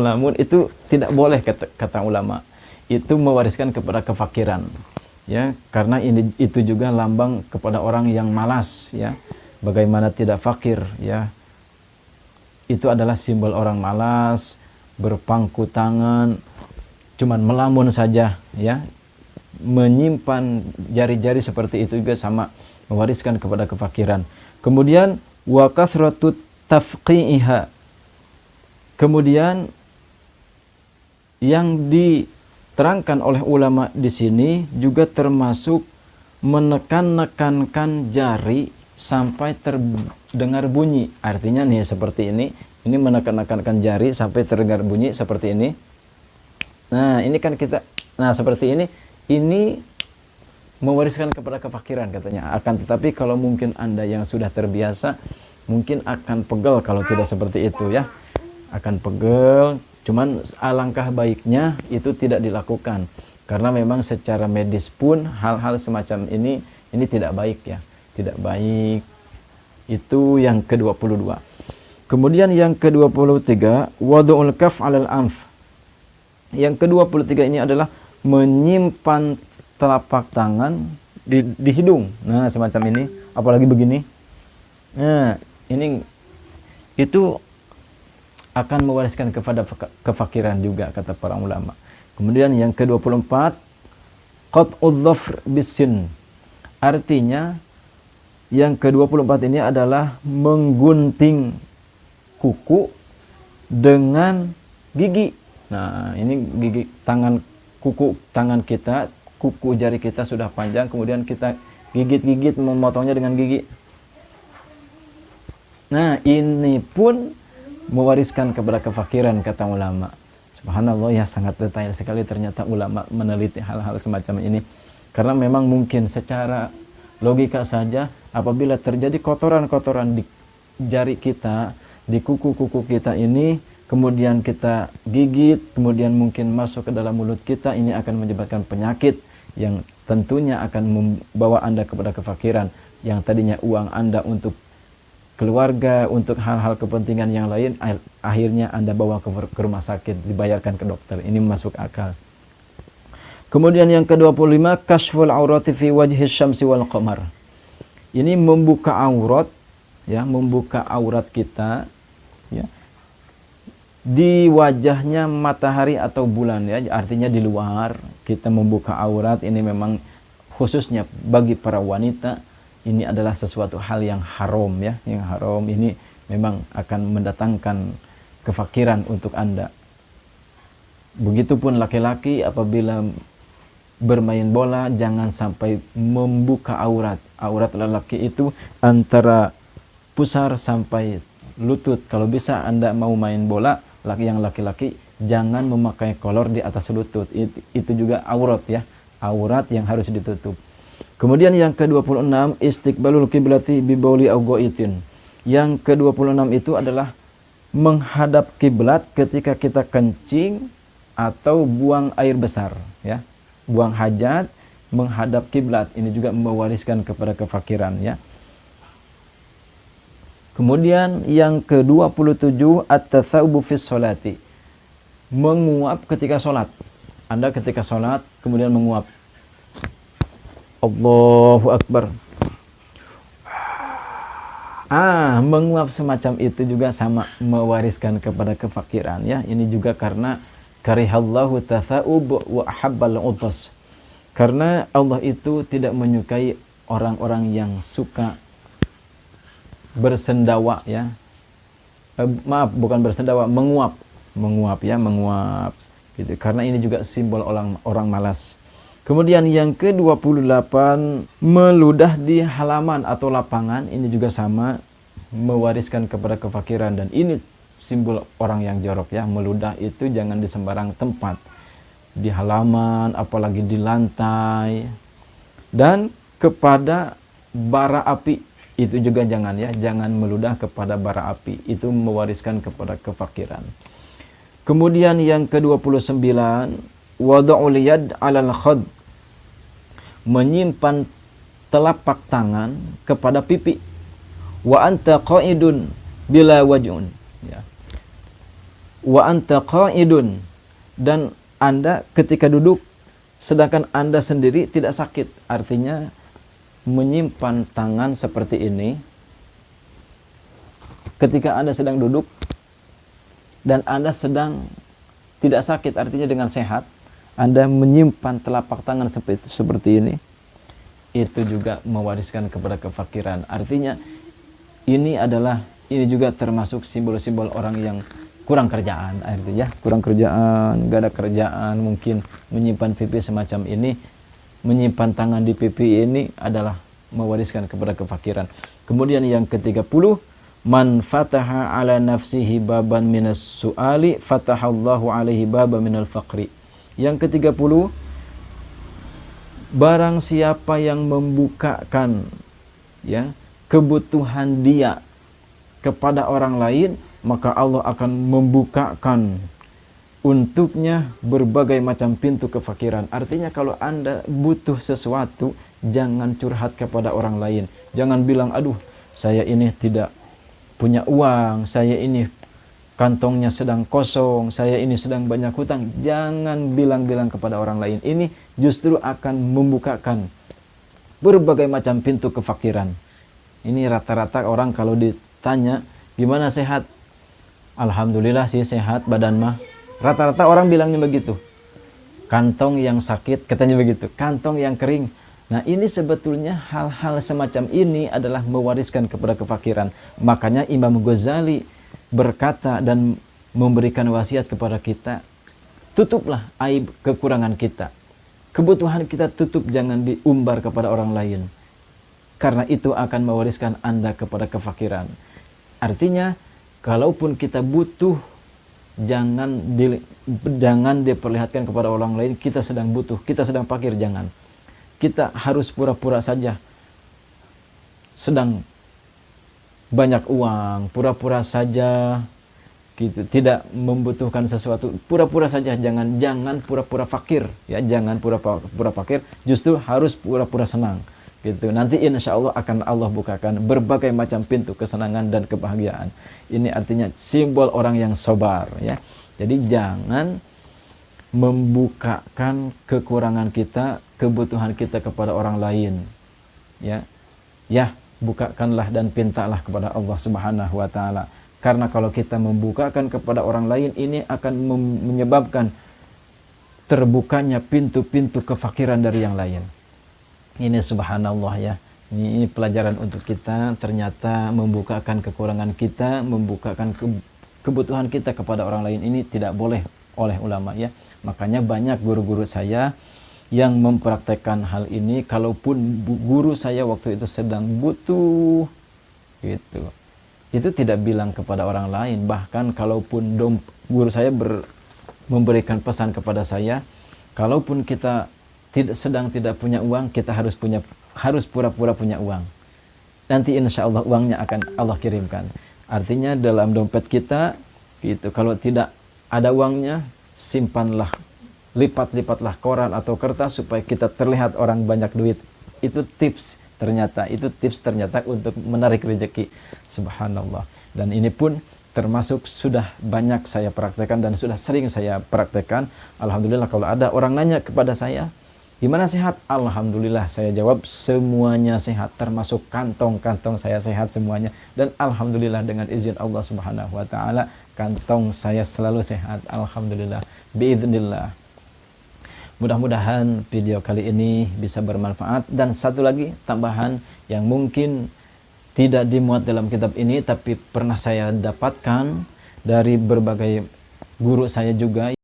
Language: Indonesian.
Namun itu tidak boleh, kata ulama. Itu mewariskan kepada kefakiran. Ya, karena itu juga lambang kepada orang yang malas, ya. Bagaimana tidak fakir, ya. Itu adalah simbol orang malas, berpangku tangan, cuman melamun saja, ya. Menyimpan jari-jari seperti itu juga sama mewariskan kepada kefakiran. Kemudian wa kathratut tafqi'iha. Kemudian yang diterangkan oleh ulama di sini juga termasuk menekan-nekankan jari sampai terdengar bunyi. Artinya nih seperti ini menekan-nekankan jari sampai terdengar bunyi seperti ini. Nah, ini kan seperti ini mewariskan kepada kefakiran katanya. Akan tetapi kalau mungkin Anda yang sudah terbiasa, mungkin akan pegel kalau tidak seperti itu, ya. Akan pegel. Cuman alangkah baiknya itu tidak dilakukan, karena memang secara medis pun hal-hal semacam ini tidak baik, ya, tidak baik. Itu yang ke-22. Kemudian yang ke-23, wadu'ul kaf 'alal anf. Yang ke-23 ini adalah menyimpan telapak tangan di hidung. Nah, semacam ini, apalagi begini. Nah, ini itu akan mewariskan kepada kefakiran juga, kata para ulama. Kemudian yang ke-24, qat'udz dhafr bisin. Artinya yang ke-24 ini adalah menggunting kuku dengan gigi. Nah, ini kuku tangan kita, kuku jari kita sudah panjang, kemudian kita gigit-gigit, memotongnya dengan gigi. Nah, ini pun mewariskan kepada kefakiran, kata ulama. Subhanallah, ya, sangat detail sekali ternyata ulama meneliti hal-hal semacam ini. Karena memang mungkin secara logika saja, apabila terjadi kotoran-kotoran di jari kita, di kuku-kuku kita ini, kemudian kita gigit, kemudian mungkin masuk ke dalam mulut kita, ini akan menyebabkan penyakit yang tentunya akan membawa Anda kepada kefakiran. Yang tadinya uang Anda untuk keluarga, untuk hal-hal kepentingan yang lain, akhirnya Anda bawa ke rumah sakit, dibayarkan ke dokter. Ini masuk akal. Kemudian yang ke-25, kashful aurati fi wajhi syamsi wal qamar. Ini membuka aurat, ya, membuka aurat kita, ya, di wajahnya matahari atau bulan, ya. Artinya di luar kita membuka aurat, ini memang khususnya bagi para wanita. Ini adalah sesuatu hal yang haram, ya, yang haram. Ini memang akan mendatangkan kefakiran untuk Anda. Begitupun laki-laki apabila bermain bola, jangan sampai membuka aurat. Aurat lelaki itu antara pusar sampai lutut. Kalau bisa Anda mau main bola, yang laki-laki jangan memakai kolor di atas lutut. Itu juga aurat, ya, aurat yang harus ditutup. Kemudian yang ke-26, istiqbalul kiblati bi bauli aw ghaitin. Yang ke-26 itu adalah menghadap kiblat ketika kita kencing atau buang air besar, ya. Buang hajat, menghadap kiblat. Ini juga mewariskan kepada kefakiran, ya. Kemudian yang ke-27, at-tathawubu fis sholati. Menguap ketika sholat. Anda ketika sholat kemudian menguap. Allahu Akbar. Menguap semacam itu juga sama mewariskan kepada kefakiran, ya. Ini juga karena karihallahu tatha'ub wa ahabbal utas. Karena Allah itu tidak menyukai orang-orang yang suka bersendawa, ya. Maaf, bukan bersendawa, menguap, ya, menguap gitu. Karena ini juga simbol orang malas. Kemudian yang ke-28, meludah di halaman atau lapangan. Ini juga sama mewariskan kepada kefakiran, dan ini simbol orang yang jorok, ya. Meludah itu jangan di sembarang tempat, di halaman, apalagi di lantai, dan kepada bara api itu juga jangan, ya. Jangan meludah kepada bara api, itu mewariskan kepada kefakiran. Kemudian yang ke-29, wada'ul yad 'alal khad. Menyimpan telapak tangan kepada pipi. Wa anta qa'idun bila waj'un, ya. wa anta qa'idun, dan Anda ketika duduk sedangkan Anda sendiri tidak sakit. Artinya menyimpan tangan seperti ini ketika Anda sedang duduk dan Anda sedang tidak sakit, artinya dengan sehat, Anda menyimpan telapak tangan seperti ini, itu juga mewariskan kepada kefakiran. Artinya ini juga termasuk simbol-simbol orang yang kurang kerjaan. Artinya kurang kerjaan, gak ada kerjaan, mungkin menyimpan pipi semacam ini, menyimpan tangan di pipi ini adalah mewariskan kepada kefakiran. Kemudian yang ke-30, man fataha ala nafsihi baban minas su'ali fatahallahu alaihi baban minal faqri. Yang ke-30, barang siapa yang membukakan ya kebutuhan dia kepada orang lain, maka Allah akan membukakan untuknya berbagai macam pintu kefakiran. Artinya kalau Anda butuh sesuatu, jangan curhat kepada orang lain. Jangan bilang, aduh saya ini tidak punya uang, saya ini kantongnya sedang kosong, saya ini sedang banyak hutang. Jangan bilang-bilang kepada orang lain. Ini justru akan membukakan berbagai macam pintu kefakiran. Ini rata-rata orang kalau ditanya, gimana sehat? Alhamdulillah sih sehat, badan mah. Rata-rata orang bilangnya begitu. Kantong yang sakit, katanya begitu. Kantong yang kering. Nah ini sebetulnya hal-hal semacam ini adalah mewariskan kepada kefakiran. Makanya Imam Ghazali berkata dan memberikan wasiat kepada kita, tutuplah aib kekurangan kita. Kebutuhan kita tutup, jangan diumbar kepada orang lain. Karena itu akan mewariskan Anda kepada kefakiran. Artinya, kalaupun kita butuh, jangan diperlihatkan kepada orang lain kita sedang butuh, kita sedang fakir, jangan. Kita harus pura-pura saja sedang banyak uang, pura-pura saja gitu, tidak membutuhkan sesuatu, pura-pura saja, jangan pura-pura fakir ya, jangan pura-pura fakir, justru harus pura-pura senang gitu. Nanti insya Allah akan Allah bukakan berbagai macam pintu kesenangan dan kebahagiaan. Ini artinya simbol orang yang sabar ya. Jadi jangan membukakan kekurangan kita, kebutuhan kita kepada orang lain ya. Ya, bukakanlah dan pintalah kepada Allah Subhanahu wa taala. Karena kalau kita membukakan kepada orang lain, ini akan menyebabkan terbukanya pintu-pintu kefakiran dari yang lain. Ini subhanallah ya. Ini pelajaran untuk kita, ternyata membukakan kekurangan kita, membukakan kebutuhan kita kepada orang lain ini tidak boleh oleh ulama ya. Makanya banyak guru-guru saya yang mempraktekkan hal ini, kalaupun guru saya waktu itu sedang butuh gitu, itu tidak bilang kepada orang lain. Bahkan kalaupun guru saya memberikan pesan kepada saya, kalaupun kita sedang tidak punya uang, kita harus pura-pura punya uang. Nanti insya Allah uangnya akan Allah kirimkan. Artinya dalam dompet kita gitu, kalau tidak ada uangnya, simpanlah, lipat-lipatlah koran atau kertas supaya kita terlihat orang banyak duit. Itu tips ternyata untuk menarik rezeki. Subhanallah. Dan ini pun termasuk sudah banyak saya praktekkan dan sudah sering saya praktekkan. Alhamdulillah kalau ada orang nanya kepada saya, gimana sehat? Alhamdulillah saya jawab semuanya sehat, termasuk kantong-kantong saya sehat semuanya. Dan alhamdulillah dengan izin Allah Subhanahu wa taala, kantong saya selalu sehat. Alhamdulillah. Biidznillah. Mudah-mudahan video kali ini bisa bermanfaat. Dan satu lagi tambahan yang mungkin tidak dimuat dalam kitab ini, tapi pernah saya dapatkan dari berbagai guru saya juga.